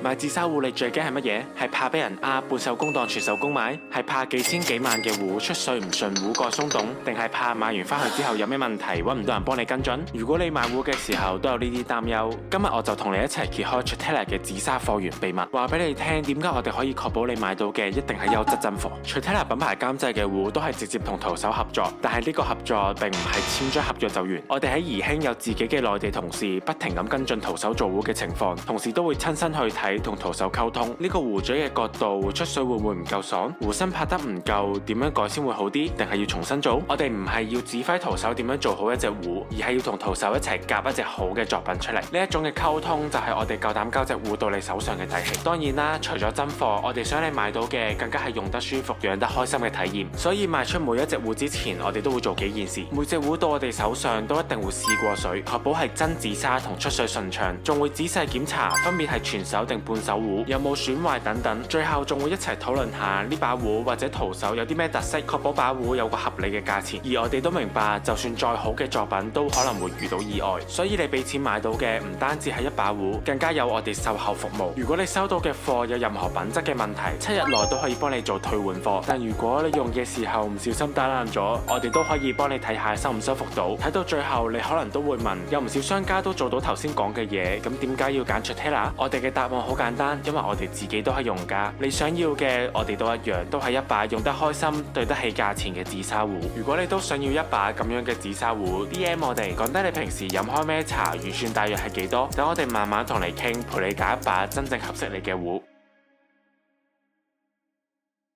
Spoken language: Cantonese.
買紫砂壺你最驚係乜嘢？係怕俾人半手工當全手工買？係怕幾千幾萬嘅壺出水唔順，壺蓋鬆動？定係怕買完翻去之後有咩問題揾唔到人幫你跟進？如果你買壺嘅時候都有呢啲擔憂，今日我就同你一齊揭開 Trutella 嘅紫砂貨源秘密，話俾你聽點解我哋可以確保你買到嘅一定係優質真貨。Trutella 品牌監製嘅壺都係直接同淘手合作，但係呢個合作並唔係簽張合約就完。我哋喺宜興有自己嘅內地同事，不停咁跟進淘手做壺嘅情況，同時都會親身去睇同淘手溝通。呢個壺嘴嘅角度出水會唔會唔夠爽？壺身拍得唔夠，點樣改先會好啲？定係要重新做？我哋唔係要指揮淘手點樣做好一隻壺，而係要同淘手一齊夾一隻好嘅作品出嚟。呢一種嘅溝通就係我哋夠膽交隻壺到你手上嘅底氣。當然啦，除咗真貨，我哋想你買到嘅更加係用得舒服、養得開心嘅體驗。所以賣出每一隻壺之前，我哋都會做幾件事。每隻壺到我哋手上都一定會試過水，確保係真紫砂同出水順暢，仲會仔細檢查分別係全手定半手壺，有冇損壞等等。最後仲會一齊討論下呢把壺或者淘手有啲咩特色，確保把壺有個合理嘅價錢。而我哋都明白，就算再好嘅作品都可能會遇到意外，所以你俾錢買到嘅唔單止係一把壺，更加有我哋售後服務。如果你收到嘅貨有任何品質嘅問題，7日內都可以幫你做退換貨。但如果你用嘅時候唔小心打爛咗，我哋都可以幫你睇下修唔修復到。睇到最後你可能都會問，有唔少商家都做到頭先講嘅嘢，咁點解要揀 Trutella？ 我哋嘅答案好簡單，因為我哋自己都係用家。你想要嘅我哋都一樣，都係一把用得開心、對得起價錢嘅紫砂壺。如果你都想要一把咁樣嘅紫砂壺，DM 我哋講低你平時飲開咩茶，預算大約係幾多，等我哋慢慢同你傾，陪你揀一把真正合適你嘅壺。